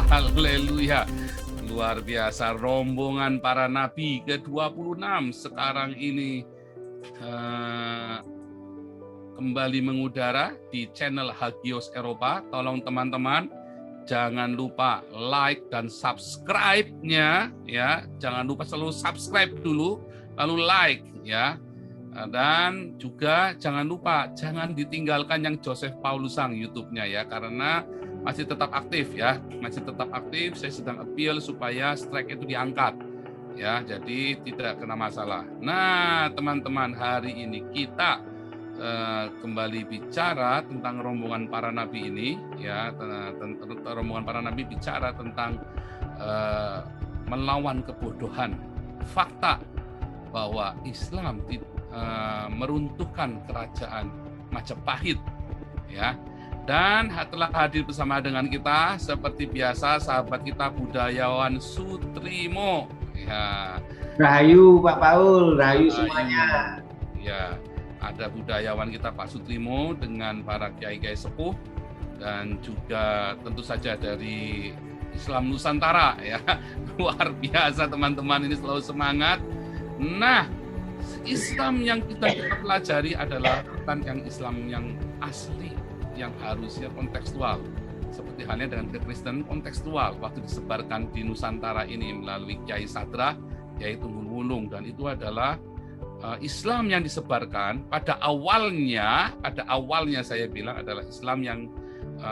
Haleluya. Luar biasa, rombongan para nabi ke-26 sekarang ini kembali mengudara di channel Hagios Eropa. Tolong teman-teman jangan lupa like dan subscribe-nya ya. Jangan lupa selalu subscribe dulu lalu like ya. Dan juga jangan lupa jangan ditinggalkan yang Joseph Paulusang YouTube-nya ya, karena masih tetap aktif ya, masih tetap aktif. Saya sedang appeal supaya strike itu diangkat ya, jadi tidak kena masalah. Nah teman-teman, hari ini kita kembali bicara tentang rombongan para nabi ini ya. Rombongan para nabi bicara tentang melawan kebodohan, fakta bahwa Islam meruntuhkan kerajaan Majapahit ya. Dan telah hadir bersama dengan kita seperti biasa sahabat kita budayawan Sutrimo ya. Rahayu Pak Paul, rahayu semuanya. Ya, ada budayawan kita Pak Sutrimo dengan para kiai-kiai sepuh dan juga tentu saja dari Islam Nusantara ya. Luar biasa teman-teman, ini selalu semangat. Nah, Islam yang kita pelajari adalah bukan yang Islam yang asli, yang harusnya kontekstual. Seperti halnya dengan Kekristenan kontekstual, waktu disebarkan di Nusantara ini melalui Kiai Sadra, yaitu Tunggul Wulung, dan itu adalah Islam yang disebarkan pada awalnya saya bilang adalah Islam yang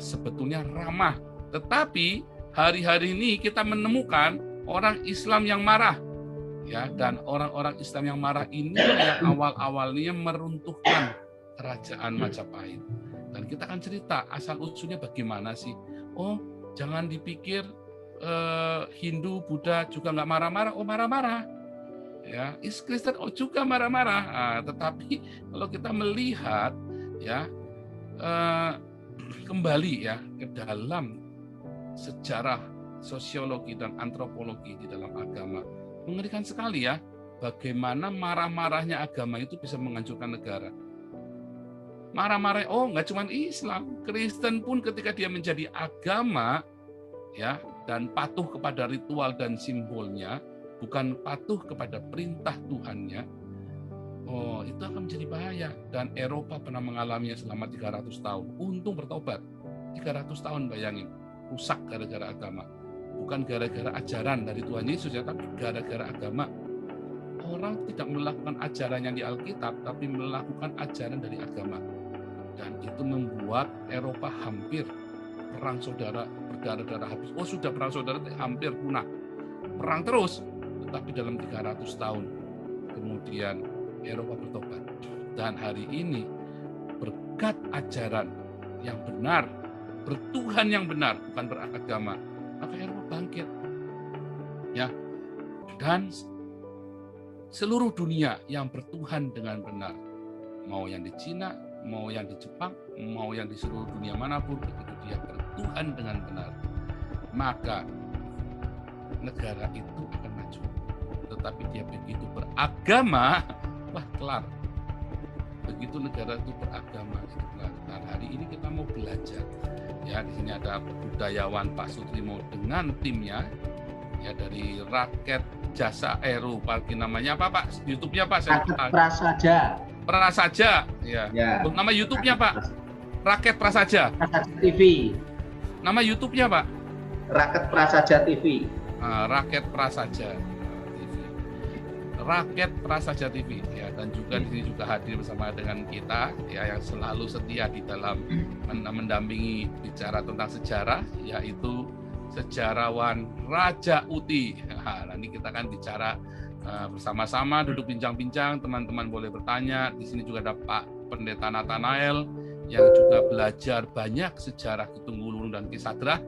sebetulnya ramah. Tetapi hari-hari ini kita menemukan orang Islam yang marah. Ya, dan orang-orang Islam yang marah ini yang awal-awalnya meruntuhkan kerajaan Majapahit. Dan kita akan cerita asal usulnya bagaimana sih. Oh, jangan dipikir Hindu, Buddha juga nggak marah-marah. Oh, marah-marah. Ya, Kristen juga marah-marah. Nah, tetapi kalau kita melihat ya kembali ya ke dalam sejarah sosiologi dan antropologi di dalam agama, mengerikan sekali ya, bagaimana marah-marahnya agama itu bisa menghancurkan negara. Marah-marah, oh nggak cuma Islam, Kristen pun ketika dia menjadi agama ya dan patuh kepada ritual dan simbolnya, bukan patuh kepada perintah Tuhannya, oh itu akan menjadi bahaya. Dan Eropa pernah mengalaminya selama 300 tahun. Untung bertobat. 300 tahun bayangin, rusak gara-gara agama. Bukan gara-gara ajaran dari Tuhan Yesus ya, tapi gara-gara agama. Orang tidak melakukan ajaran yang di Alkitab, tapi melakukan ajaran dari agama. Dan itu membuat Eropa hampir perang saudara, berdarah-darah habis. Oh sudah perang saudara hampir punah. Perang terus, tetapi dalam 300 tahun kemudian Eropa bertobat. Dan hari ini berkat ajaran yang benar, bertuhan yang benar, bukan beragama, maka Eropa bangkit ya, dan seluruh dunia yang bertuhan dengan benar, mau yang di Cina, mau yang di Jepang, mau yang di seluruh dunia manapun, begitu dia bertuhan dengan benar, maka negara itu akan maju. Tetapi dia begitu beragama, wah kelar. Begitu negara itu beragama, itu kelar. Dan hari ini kita mau belajar. Ya, di sini ada budayawan Pak Sutrimo dengan timnya ya dari Rakyat Jasa Eropa. Namanya apa Pak? YouTube-nya Pak? Rakyat Prasaja. Prasaja ya. Nama YouTube-nya Pak? Rakyat Prasaja. Prasaja TV. Nama YouTube-nya Pak? Rakyat Prasaja TV. Rakyat Prasaja TV. Rakyat Prasaja TV ya, dan juga di sini juga hadir bersama dengan kita ya yang selalu setia di dalam mendampingi bicara tentang sejarah, yaitu sejarawan Raja Uti. Nah, nanti kita akan bicara bersama-sama, duduk bincang-bincang, teman-teman boleh bertanya. Di sini juga ada Pak Pendeta Nathanael yang juga belajar banyak sejarah Tunggul Wulung dan Ki Sadra.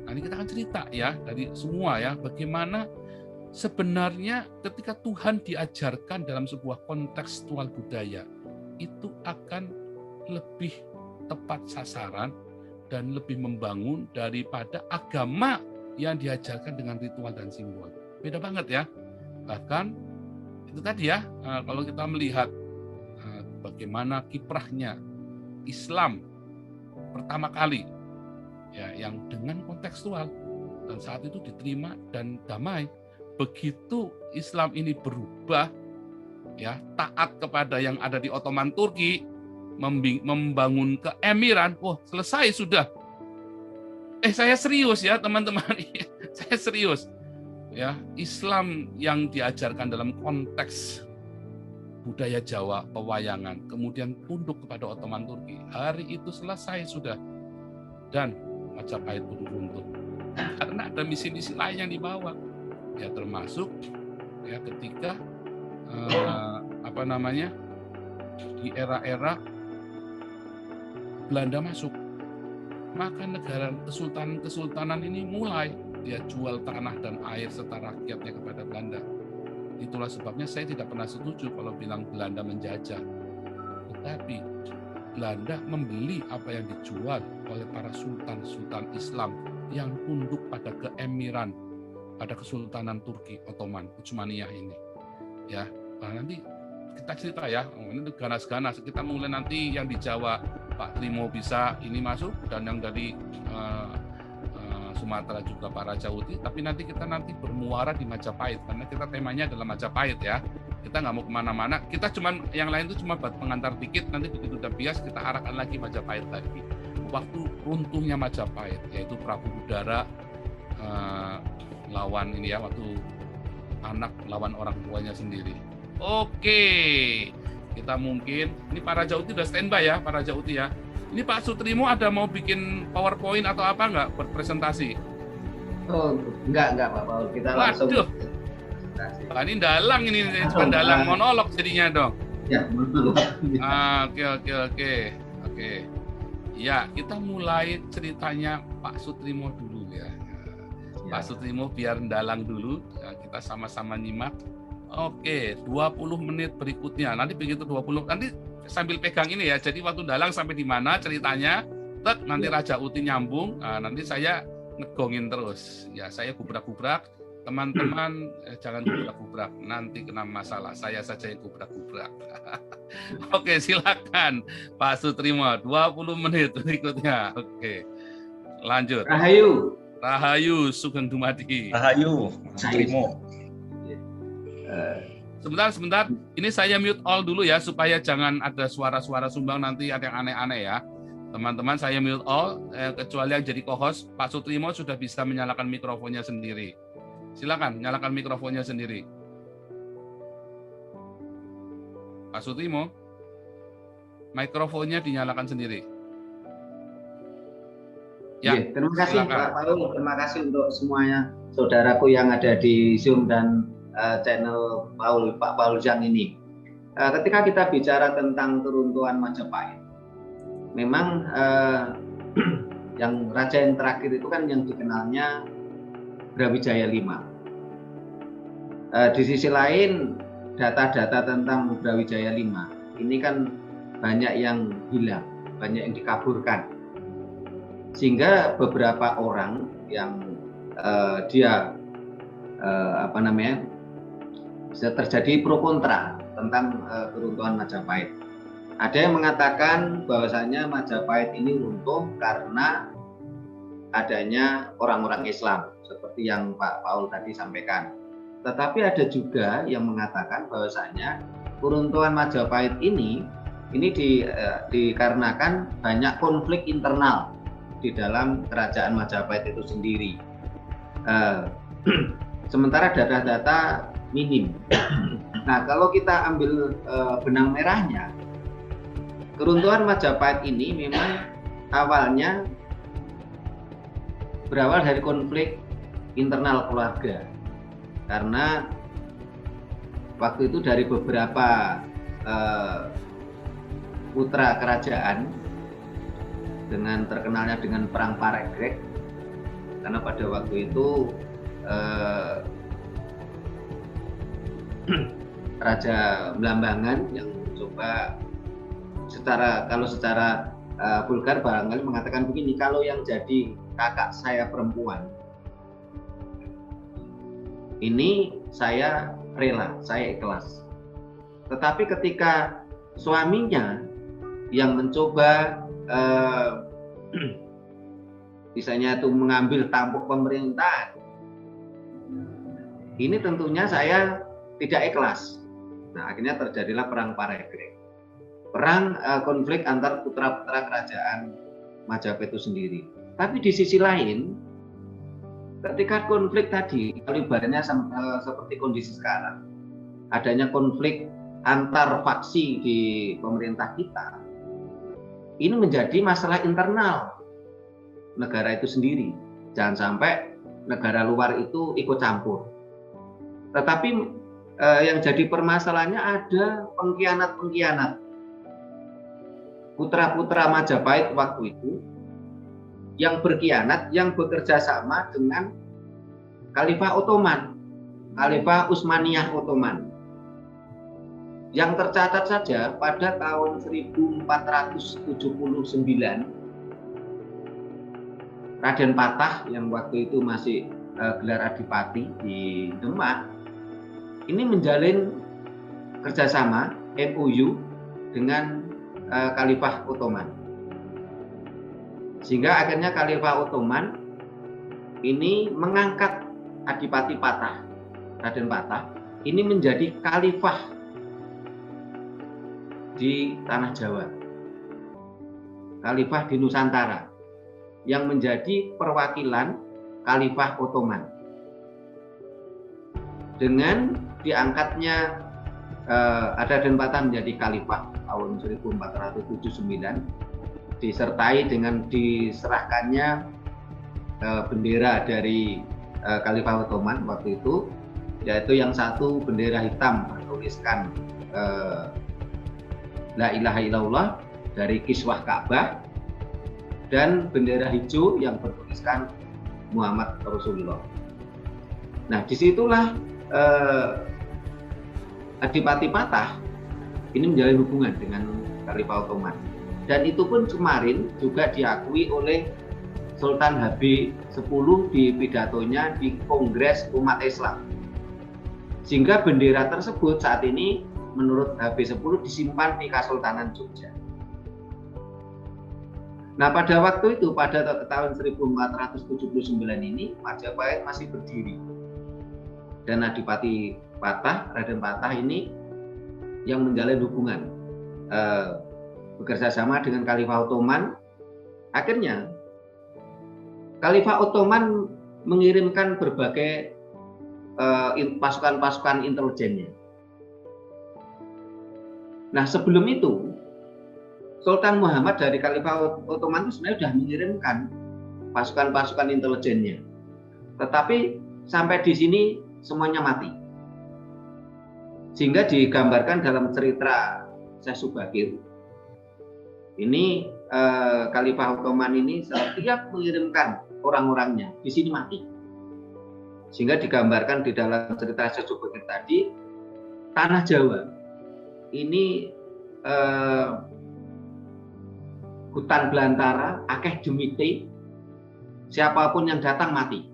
Nanti kita akan cerita ya dari semua ya, bagaimana sebenarnya ketika Tuhan diajarkan dalam sebuah kontekstual budaya, itu akan lebih tepat sasaran dan lebih membangun daripada agama yang diajarkan dengan ritual dan simbol. Beda banget ya. Bahkan itu tadi ya, kalau kita melihat bagaimana kiprahnya Islam pertama kali ya, yang dengan kontekstual, dan saat itu diterima dan damai. Begitu Islam ini berubah, ya, taat kepada yang ada di Ottoman Turki, membangun keemiran, selesai sudah. Saya serius ya teman-teman, saya serius. Ya, Islam yang diajarkan dalam konteks budaya Jawa, pewayangan, kemudian tunduk kepada Ottoman Turki. Hari itu selesai sudah. Dan Majapahit pun runtuh. Karena ada misi-misi lain yang dibawa. Ya, termasuk ya ketika di era-era Belanda masuk, maka negara kesultanan ini mulai dia jual tanah dan air serta rakyatnya kepada Belanda. Itulah sebabnya saya tidak pernah setuju kalau bilang Belanda menjajah. Tetapi Belanda membeli apa yang dijual oleh para sultan-sultan Islam yang tunduk pada keemiran, pada Kesultanan Turki Ottoman, Utsmaniyah ini. Ya, nanti kita cerita ya, ini ganas-ganas. Kita mulai nanti yang di Jawa, Pak Trimo bisa ini masuk, dan yang dari Sumatera juga Pak Rajauti, tapi nanti kita bermuara di Majapahit, karena kita temanya adalah Majapahit ya. Kita nggak mau kemana-mana, kita cuman yang lain itu cuma buat pengantar dikit, nanti begitu udah bias kita arahkan lagi Majapahit lagi. Waktu runtuhnya Majapahit, yaitu Prabu Udara lawan ini ya, waktu anak lawan orang tuanya sendiri. Oke, kita mungkin, ini Pak Rajauti udah standby ya, Pak Rajauti ya. Ini Pak Sutrimo ada mau bikin PowerPoint atau apa nggak buat presentasi? Oh, enggak Pak Paul. Kita langsung. Waduh. Ini dalang ini, cuma dalang monolog jadinya dong. Ya, monolog. Oke. Ya, kita mulai ceritanya Pak Sutrimo dulu ya. Pak Sutrimo biar dalang dulu, ya, kita sama-sama nyimak. Oke, 20 menit berikutnya. Nanti begitu 20, nanti sambil pegang ini ya. Jadi waktu dalang sampai di mana ceritanya, nanti Rajauti nyambung. Nanti saya ngegongin terus. Ya, saya gubrak-gubrak. Teman-teman jangan gubrak-gubrak. Nanti kena masalah. Saya saja yang gubrak-gubrak. Oke, silakan Pak Sutrimo. 20 menit berikutnya. Oke, lanjut. Rahayu Sugeng Dumadi. Rahayu Sutrimo. Sebentar. Ini saya mute all dulu ya, supaya jangan ada suara-suara sumbang nanti ada yang aneh-aneh ya. Teman-teman, saya mute all, kecuali yang jadi co-host. Pak Sutrimo sudah bisa menyalakan mikrofonnya sendiri. Silakan, nyalakan mikrofonnya sendiri. Pak Sutrimo, mikrofonnya dinyalakan sendiri. Ya, terima kasih silakan. Pak Paul, terima kasih untuk semuanya saudaraku yang ada di Zoom dan channel Pak Paul Zhang ini. Ketika kita bicara tentang keruntuhan Majapahit, memang yang raja yang terakhir itu kan yang dikenalnya Brawijaya V. Di sisi lain, data-data tentang Brawijaya V ini kan banyak yang hilang, banyak yang dikaburkan, sehingga beberapa orang yang bisa terjadi pro kontra tentang keruntuhan Majapahit. Ada yang mengatakan bahwasanya Majapahit ini runtuh karena adanya orang-orang Islam, seperti yang Pak Paul tadi sampaikan. Tetapi ada juga yang mengatakan bahwasanya keruntuhan Majapahit ini dikarenakan banyak konflik internal di dalam kerajaan Majapahit itu sendiri. Sementara data-data minim. Nah, kalau kita ambil benang merahnya, keruntuhan Majapahit ini memang awalnya berawal dari konflik internal keluarga, karena waktu itu dari beberapa putra kerajaan dengan terkenalnya dengan perang Paregreg, karena pada waktu itu Raja Blambangan yang coba secara vulgar barangkali mengatakan begini, kalau yang jadi kakak saya perempuan ini saya rela, saya ikhlas. Tetapi ketika suaminya yang mencoba misalnya itu mengambil tampuk pemerintahan, ini tentunya saya tidak ikhlas. Nah, akhirnya terjadilah perang Paregreg, perang konflik antar putra-putra kerajaan Majapahit itu sendiri. Tapi di sisi lain, ketika konflik tadi, kalibarnya seperti kondisi sekarang, adanya konflik antar faksi di pemerintah kita, ini menjadi masalah internal negara itu sendiri. Jangan sampai negara luar itu ikut campur. Tetapi yang jadi permasalahannya ada pengkhianat-pengkhianat. Putra-putra Majapahit waktu itu yang berkhianat, yang bekerja sama dengan Khalifah Ottoman, Khalifah Utsmaniyah Ottoman. Yang tercatat saja pada tahun 1479, Raden Patah yang waktu itu masih gelar adipati di Demak, ini menjalin kerjasama MOU dengan Khalifah Ottoman. Sehingga akhirnya Khalifah Ottoman ini mengangkat Adipati Patah, Raden Patah, ini menjadi Khalifah di Tanah Jawa, Khalifah di Nusantara, yang menjadi perwakilan Khalifah Ottoman. Dengan diangkatnya Raden Patah menjadi Khalifah tahun 1479, disertai dengan diserahkannya bendera dari Khalifah Ottoman waktu itu, yaitu yang satu bendera hitam bertuliskan La ilaha illallah dari kiswah Ka'bah, dan bendera hijau yang bertuliskan Muhammad Rasulullah. Nah, disitulah Adipati Patah ini menjalin hubungan dengan Khalifah Ottoman, dan itu pun kemarin juga diakui oleh Sultan HB10 di pidatonya di Kongres Umat Islam, sehingga bendera tersebut saat ini menurut HB10 disimpan di Kesultanan Jogja. Nah, pada waktu itu, pada tahun 1479 ini, Majapahit masih berdiri. Dan Adipati Patah, Raden Patah ini yang menjalin hubungan bekerja sama dengan Khalifah Ottoman. Akhirnya Khalifah Ottoman mengirimkan berbagai pasukan-pasukan intelijennya. Nah, sebelum itu Sultan Muhammad dari Khalifah Ottoman itu sebenarnya sudah mengirimkan pasukan-pasukan intelijennya, tetapi sampai di sini semuanya mati. Sehingga digambarkan dalam cerita Syekh Subakir, ini Khalifah Ottoman ini setiap mengirimkan orang-orangnya di sini mati. Sehingga digambarkan di dalam cerita Syekh Subakir tadi, tanah Jawa ini hutan belantara, akeh jemite, siapapun yang datang mati.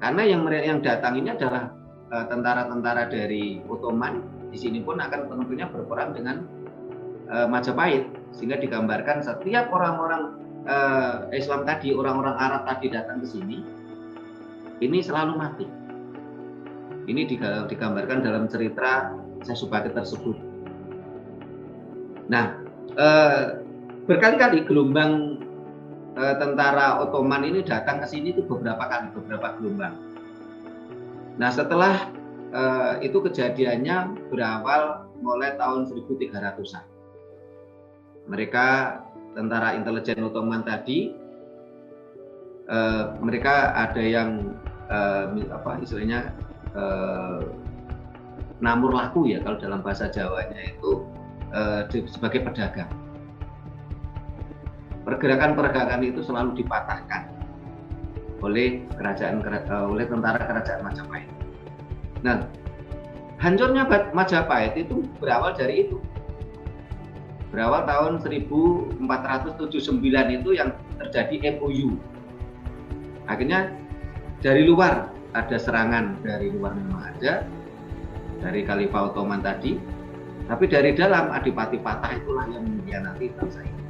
Karena yang datang ini adalah tentara-tentara dari Ottoman. Di sini pun akan tentunya berperang dengan Majapahit, sehingga digambarkan setiap orang-orang Islam tadi, orang-orang Arab tadi datang ke sini, ini selalu mati. Ini digambarkan dalam cerita Syekh Subakir tersebut. Nah, berkali-kali gelombang tentara Ottoman ini datang ke sini itu beberapa gelombang. Nah, setelah itu kejadiannya berawal mulai tahun 1300-an. Mereka tentara intelijen Ottoman tadi, mereka ada yang istilahnya namur laku ya, kalau dalam bahasa Jawanya itu sebagai pedagang. Pergerakan-pergerakan itu selalu dipatahkan oleh tentara kerajaan Majapahit. Nah, hancurnya Majapahit itu berawal dari itu. Berawal tahun 1479 itu yang terjadi MOU. Akhirnya dari luar ada serangan, dari luar memang ada, dari Khalifah Ottoman tadi, tapi dari dalam Adipati Patah itulah yang mengkhianati bangsa ini.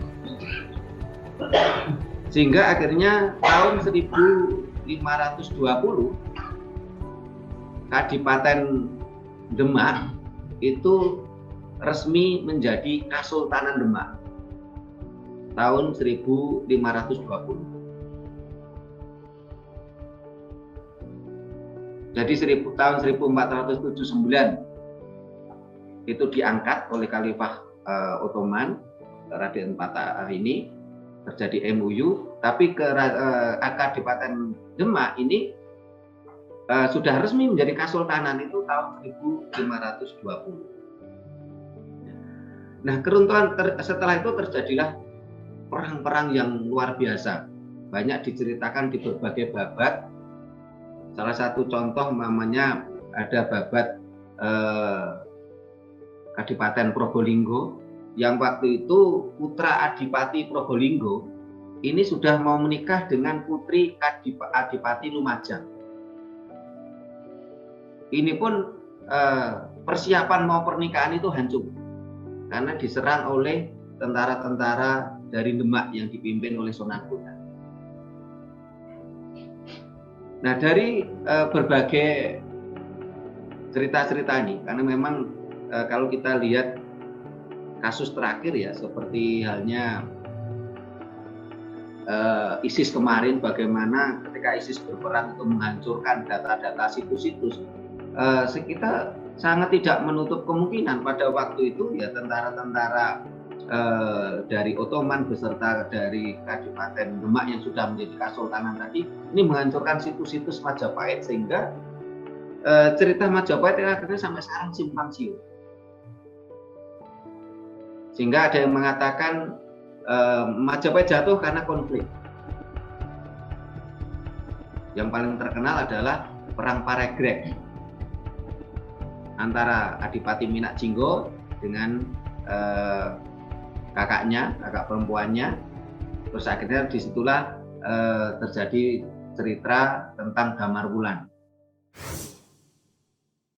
Sehingga akhirnya tahun 1520 Kadipaten Demak itu resmi menjadi Kasultanan Demak tahun 1520. Jadi tahun 1479 itu diangkat oleh Khalifah Ottoman, Raden Fatah ini, terjadi MOU, tapi Kadipaten Demak ini sudah resmi menjadi Kasultanan itu tahun 1520. Nah, keruntuhan setelah itu terjadilah perang-perang yang luar biasa. Banyak diceritakan di berbagai babat. Salah satu contoh namanya ada babat Kadipaten Probolinggo, yang waktu itu putra Adipati Probolinggo ini sudah mau menikah dengan putri Adipati Lumajang. Ini pun persiapan mau pernikahan itu hancur karena diserang oleh tentara-tentara dari Demak yang dipimpin oleh Sunan Bonang. Nah, dari berbagai cerita-cerita ini, karena memang kalau kita lihat kasus terakhir ya, seperti halnya ISIS kemarin, bagaimana ketika ISIS berperang itu menghancurkan data-data situs-situs, kita sangat tidak menutup kemungkinan pada waktu itu ya tentara-tentara dari Ottoman beserta dari Kadipaten Demak yang sudah menjadi Kasultanan tadi ini menghancurkan situs-situs Majapahit, sehingga cerita Majapahit akhirnya sampai sekarang simpang siur. Sehingga ada yang mengatakan Majapahit jatuh karena konflik. Yang paling terkenal adalah Perang Paregreg antara Adipati Minak Jinggo dengan kakak perempuannya. Terus akhirnya disitulah terjadi cerita tentang Damar Wulan.